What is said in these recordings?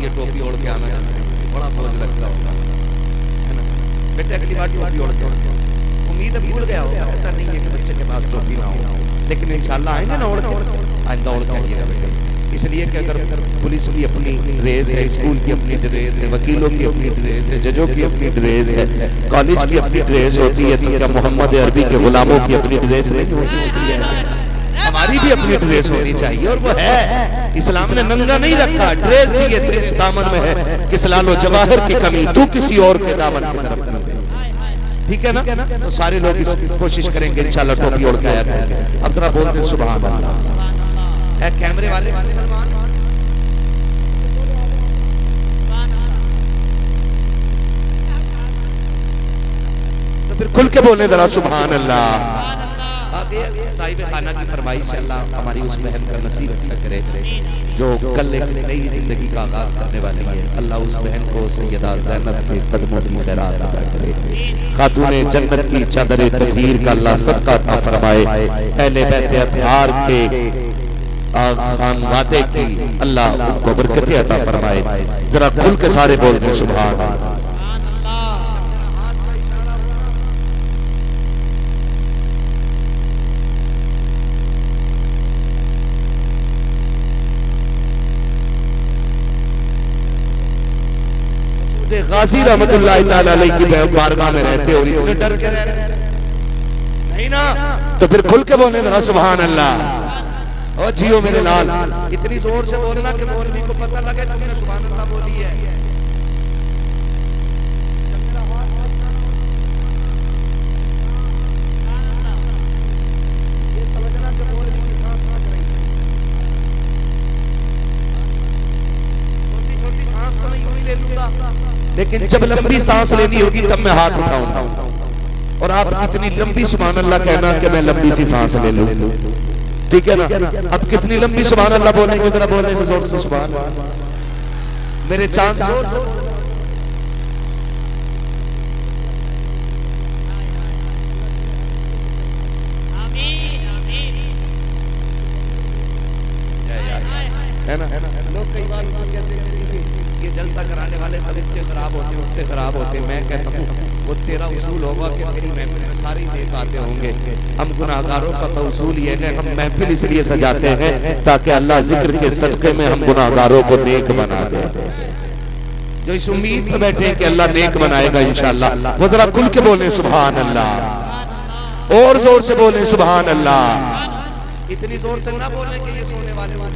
ये टोपी ओढ़ के आना, बड़ा बोझ लगता होगा, है ना बेटे? अगली बार टोपी ओढ़ के, उम्मीद है भूल गया होगा, ऐसा नहीं है कि बच्चे के पास टोपी ना हो, लेकिन इंशाल्लाह आएंगे ना ओढ़ के, आइंदा ओढ़ के आइएगा बेटे। इसलिए कि अगर पुलिस की अपनी ड्रेस है, स्कूल की अपनी ड्रेस है, वकीलों की अपनी ड्रेस है, जजों की अपनी ड्रेस है, कॉलेज की अपनी ड्रेस होती है, तो क्या मोहम्मद अरबी के गुलामों की अपनी ड्रेस नहीं होती है? हमारी भी अपनी ड्रेस होनी चाहिए, और वो है। इस्लाम ने नंगा नहीं रखा, ड्रेस दी है, तेरे दामन में है कि सलालो जवाहर की कमी तू किसी और के दामन की तरफ न दे, ठीक है ना? तो सारे लोग इस कोशिश करेंगे इंशाल्लाह टोपी ओढ़ के आया करेंगे। अब जरा बोल दे सुभान अल्लाह। कैमरे वाले मुसलमान तो फिर खुल के बोले जरा सुभान अल्लाह। आगे साहिब खाना की फरमाइश, अल्लाह हमारी उस बहन का नसीब अच्छा करे जो कल एक नई जिंदगी का आगाज करने वाली है। अल्लाह उस बहन को सैयदा ज़ैनब के कदमों की खैरात अता करे, खातूने जन्नत की चादर तकदीर का अल्लाह सदका अता फरमाए, अहले बैत अतहार के खान वादे की अल्लाह उनको बरकत अता फरमाए। जरा खुल के सारे बोल दे सुभान अल्लाह। गाजी रहमतुल्लाह ताला अलैहि की बारगाह में रहते हो, इतने डर के रह रहे नहीं ना, तो फिर खुल के बोले जरा सुभान अल्लाह। और जियो मेरे लाल, इतनी जोर से बोलना कि मौलवी को पता लगे तुमने सुभान अल्लाह बोली है। छोटी छोटी सांस तो मैं यूं ही ले लूंगा, लेकिन जब लंबी सांस लेनी होगी तब मैं हाथ उठाऊंगा, और आप इतनी लंबी सुभान अल्लाह कहना कि मैं लंबी सी सांस ले लूं, ठीक है ना? अब कितनी लंबी सुभान अल्लाह बोलेंगे, जरा बोलेंगे जोर से सुभान मेरे चांद, जोर से। है ना? लोग कई बार कहते हैं ये जलसा कराने वाले सब इतने खराब होते हैं, उतने खराब होते हैं। मैं कहता हूँ वो तेरा उसूल होगा कि मेरी महफिल में सारे नेक आते होंगे। हम गुनाहगारों का तो उसूल ये है, हम महफिल इसलिए सजाते हैं ताकि अल्लाह जिक्र के सदके में हम गुनाहगारों को नेक बना दे। जो इस उम्मीद में बैठे कि अल्लाह नेक बनाएगा इंशाअल्लाह, वो जरा खुल के बोले सुभान अल्लाह, और जोर से बोले सुभान अल्लाह। इतनी जोर से ना बोले कि ये सोने वाले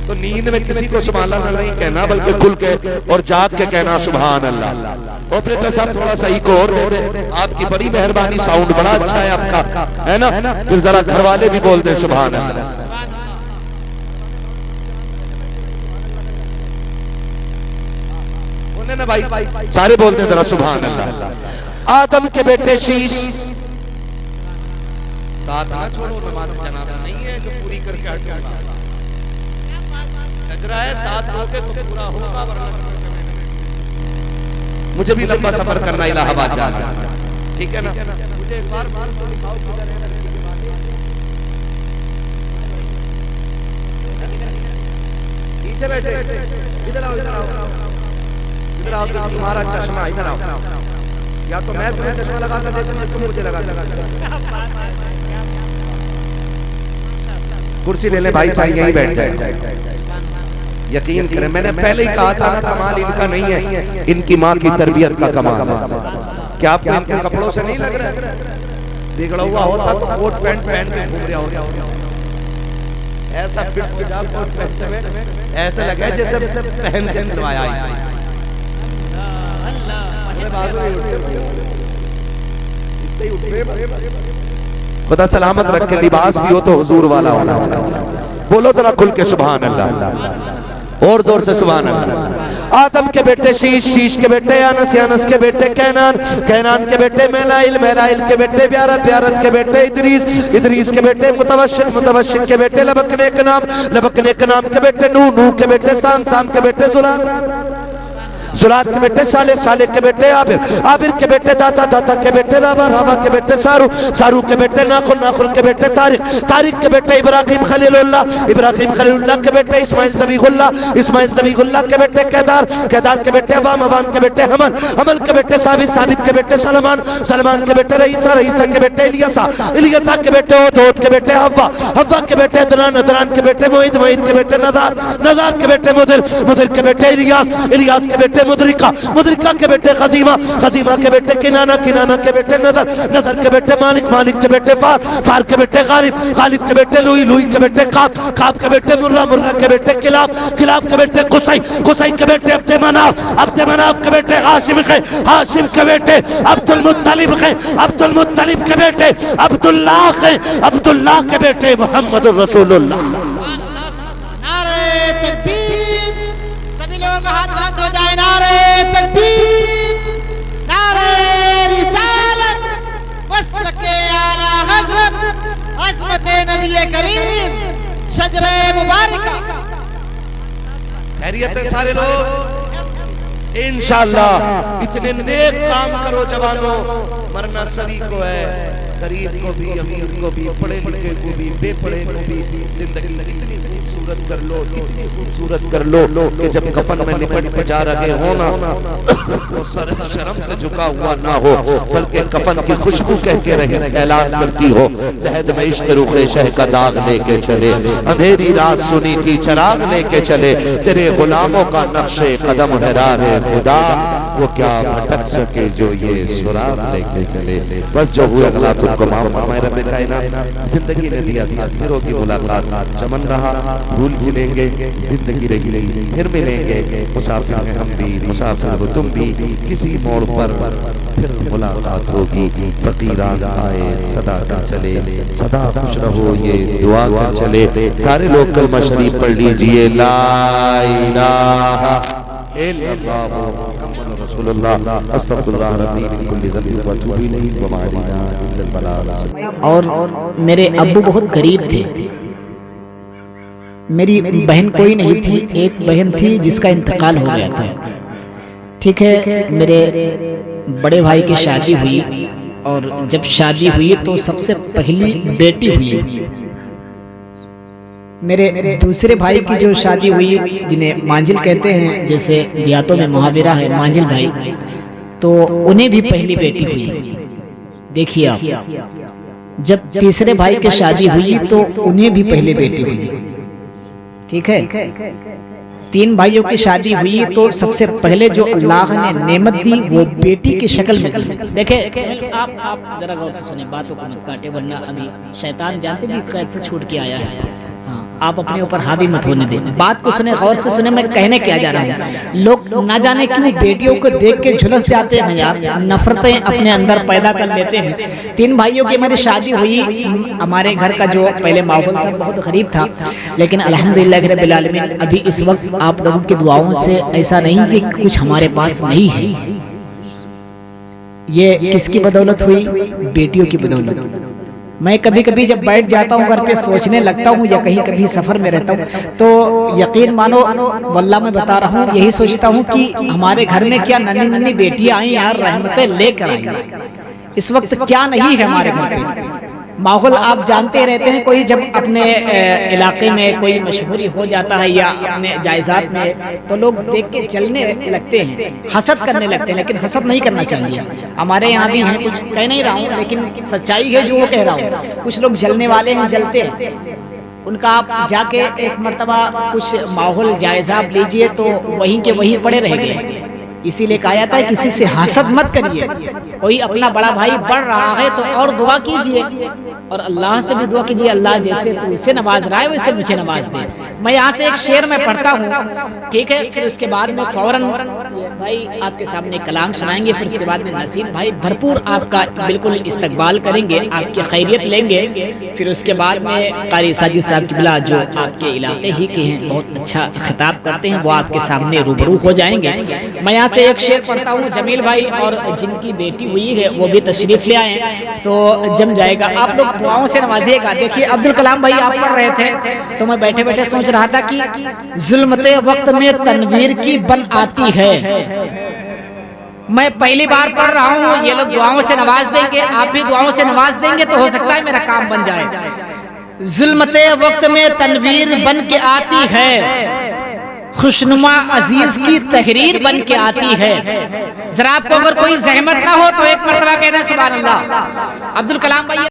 तो नींद में किसी को सुभान अल्लाह नहीं कहना, बल्कि खुल के और जाग के कहना सुभान अल्लाह। ऑपरेटर साहब थोड़ा सा इको और दे दे, आपकी बड़ी मेहरबानी, साउंड बड़ा अच्छा है आपका, है ना? फिर जरा घर वाले भी बोल दे सुभान अल्लाह। बोले ना भाई, सारे बोलते जरा सुभान अल्लाह। आदम के बेटे शीश, साथ ना छोड़ो, नमाज जनाजा नहीं है जो पूरी करके हटूंगा, है साथ लोगे तो पूरा होगा, मुझे भी लंबा सफर करना इलाहाबाद जाना, ठीक है ना? मुझे एक बार तो दिखाओ पीछे बैठे, इधर आओ, इधर आओ, इधर आओ, तुम्हारा चश्मा इधर आओ, या तो मैं तुम्हें चश्मा लगाता देखूं, तुम मुझे लगाता। कुर्सी ले ले भाई, चाहिए यहीं बैठ जाए। यकीन करें, मैंने पहले ही कहा था ना, कमाल इनका नहीं है, इनकी माँ की तरबियत का कमाल है। क्या आपको इनके कपड़ों से नहीं लग रहा? बिगड़ा हुआ होता तो कोट पैंट पहन के घूम रहा होता, ऐसा फिट पिजामा कोट पैंट में ऐसे लगे जैसे पहन के सिलवाया है। खुदा सलामत रखे, लिबास भी हो तो हुजूर वाला होना चाहिए। बोलो जरा खुल के सुभान अल्लाह। और जोर से सुभान अल्लाह। आदम के बेटे शीश, शीश के बेटे अनस, अनस के बेटे कैनान, कैनान के बेटे मेलाइल, मेलाइल के बेटे ब्यारत, ब्यारत के बेटे इदरीस, इदरीस के बेटे मुतवशिर, मुतवशिर के बेटे लबकने के नाम, लबकने के नाम के बेटे नूह, नूह के बेटे साम, साम के बेटे जुलान, जुलात के बेटे साले, साले के बेटे आबिर, आबिर के बेटे दाता, दाता के बेटे राबा, राबा के बेटे सारू, सारू के बेटे नाखुल, नाखुल के बेटे तारिक, तारिक के बेटे इब्राहिम खलीलुल्लाह, इब्राहिम खलीलुल्लाह के बेटे इस्माइल ज़बीहुल्लाह, इस्माइल ज़बीहुल्लाह के बेटे केदार, केदार के बेटे अवाम, अवाम के बेटे हमल, हमल के बेटे साबित, साबित के बेटे सलमान, सलमान के बेटे रईसा, रईसा के बेटे इलियासा, इलियासा के बेटे ओद, ओद के बेटे हव्वा, हव्वा के बेटे अदनान, अदनान के बेटे मोहित, मोहित के बेटे नज़ार, नज़ार के बेटे मुदिर, मुदिर के बेटे इलियास, इलियास के बेटे मुदरिका, मुदरिका के बेटे खदीमा, खदीमा के बेटे किनाना, किनाना के बेटे नजर, नजर के बेटे मालिक, मालिक के बेटे फार, फार के बेटे गालिब, गालिब के बेटे लुई, लुई के बेटे काब, काब के बेटे मुर्रा, मुर्रा के बेटे किलाब, किलाब के बेटे कुसई, कुसई के बेटे अब्दे मनाफ, अब्दे मनाफ के बेटे हाशिम के, हाशिम के बेटे अब्दुल मुत्तलिब के, अब्दुल मुत्तलिब के बेटे अब्दुल्लाह के, अब्दुल्लाह के बेटे मोहम्मद रसूलुल्लाह। नारे तकबीर, सभी लोग हाथ बुलंद हो जाए। नारे तकबीर, नारे रिसालत, मसलके आला हज़रत, अज़मते नबी करीम, शजरे मुबारका। खैरियत है सारे लोग इंशाअल्लाह। इतने नेक काम करो जवानों, मरना सभी को है, गरीब को भी, अमीर को भी, पढ़े लिखे को भी, बेपढ़े को भी। जिंदगी इतनी खूबसूरत कर लो, इतनी खूबसूरत कर लो कि जब कफन में लिपट के जा रहे हो ना तो सर शर्म से झुका हुआ ना हो, बल्कि कफन की खुशबू कह के रहे ऐलान करती हो, लहद में इश्क रुखे शह का दाग लेके चले, अंधेरी रात सुनी थी चराग लेके चले, तेरे गुलामों का नक्शे कदम है राह खुदा, वो क्या भटक सके जो ये सुराग लेके चले। बस जो हुआ अगला तुमको माफ फरमाए रब्बे कायनात। जिंदगी ने दिया साथ, फिर होगी मुलाकात, चमन रहा भूल भूलेंगे, जिंदगी रही फिर मिलेंगे, मुसाफिर हैं हम भी, मुसाफिर हो तुम भी, किसी मोड़ पर फिर मुलाकात होगी। फकीरान आए सदा का चले, सदा खुश रहो ये दुआ का चले। सारे लोग कलमा शरीफ पढ़ लीजिए, ला इलाहा इल्लल्लाह मुहम्मदुर रसूलुल्लाह, अस्तगफिरुल्लाह रब्बी मिन कुल्ली ज़ंबिन व अतूबु इलैहि व मा अलैना इल्लल बलाग। और मेरे अब्बू बहुत गरीब थे। मेरी बहन कोई नहीं थी, एक बहन थी जिसका इंतकाल हो गया था। ठीक है, मेरे बड़े भाई की शादी हुई और जब शादी हुई तो सबसे पहली बेटी हुई। मेरे दूसरे भाई की जो शादी हुई, जिन्हें मांझिल कहते हैं, जैसे देहातों में मुहावरा है मांझिल भाई, तो उन्हें भी पहली बेटी हुई। देखिए आप, जब तीसरे भाई की शादी हुई तो उन्हें भी पहली बेटी हुई। ठीक है, 3 भाइयों की शादी हुई तो सबसे पहले जो अल्लाह ने नेमत दी वो बेटी की शक्ल में दी। देखे आप जरा गौर से सुने, बातों को मत काटे, वरना अभी शैतान जानते भी कैद से छूट के आया है। हाँ, आप अपने ऊपर हावी मत होने दें। बात को सुने, गौर से सुने, मैं कहने क्या जा रहा हूँ। लोग ना जाने क्यों बेटियों को देख के झुलस जाते हैं यार, नफरतें अपने अंदर पैदा कर लेते हैं। 3 भाइयों की हमारी शादी हुई। हमारे घर का जो पहले माहौल था बहुत गरीब था, लेकिन अल्हम्दुलिल्लाह रब्बिल आलमीन अभी इस वक्त आप लोगों की दुआओं से ऐसा नहीं कि कुछ हमारे पास नहीं है। ये किसकी बदौलत हुई? बेटियों की बदौलत। मैं कभी कभी जब बैठ जाता हूँ घर पे सोचने लगता हूँ या कहीं कभी सफर में रहता हूँ तो यकीन मानो वल्लाह मैं बता रहा हूँ, यही सोचता हूँ कि हमारे घर में क्या नन्ही नन्ही बेटियां आई यार, रहमतें लेकर आई। इस वक्त क्या नहीं है हमारे घर पे। माहौल आप जानते रहते हैं, कोई जब अपने इलाके में कोई मशहूरी हो जाता है या अपने जायजात में तो लोग देख के चलने लगते हैं, हसद करने लगते हैं, लेकिन हसद नहीं करना चाहिए। हमारे यहाँ भी हैं, कुछ कह नहीं रहा हूँ लेकिन सच्चाई है जो वो कह रहा हूँ। कुछ लोग जलने वाले हैं, जलते हैं, उनका आप जाके एक मर्तबा कुछ माहौल जायजा लीजिए तो वहीं के वहीं पड़े रह गए। इसीलिए कहा जाता है किसी से हसद मत करिए। कोई अपना बड़ा भाई बढ़ रहा है तो और दुआ कीजिए, और अल्लाह से भी दुआ कीजिए, अल्लाह जैसे तू उसे नवाज रहा है वैसे मुझे नवाज दे। मैं यहाँ से एक शेर में पढ़ता हूँ, ठीक है, फिर उसके बाद में फौरन भाई आपके सामने कलाम सुनाएंगे, फिर उसके बाद में नसीम भाई भरपूर आपका बिल्कुल इस्तकबाल करेंगे, आपकी खैरियत लेंगे। फिर उसके बाद में कारी साजिद साहब किबला जो आपके इलाके ही के हैं, बहुत अच्छा खिताब करते हैं, वो आपके सामने रूबरू हो जाएंगे। मैं यहाँ से एक शेर पढ़ता हूँ, जमील भाई और जिनकी बेटी हुई है वो भी तशरीफ ले आए तो जम जाएगा। आप लोग दुआओं से नवाजिएगा। देखिए अब्दुल कलाम भाई आप पढ़ रहे थे तो मैं बैठे बैठे सोच रहा था कि जुल्मते वक्त में तनवीर की बन आती है। मैं पहली बार पढ़ रहा हूँ, ये लोग दुआओं से नवाज देंगे, आप भी दुआओं से नवाज देंगे तो हो सकता है मेरा काम बन जाए। जुल्मते वक्त में तनवीर बन के आती है, खुशनुमा अजीज की तहरीर बन के आती है। जरा आपको अगर कोई जहमत ना हो तो एक मर्तबा कह दें सुभान अल्लाह। अब्दुल कलाम भाई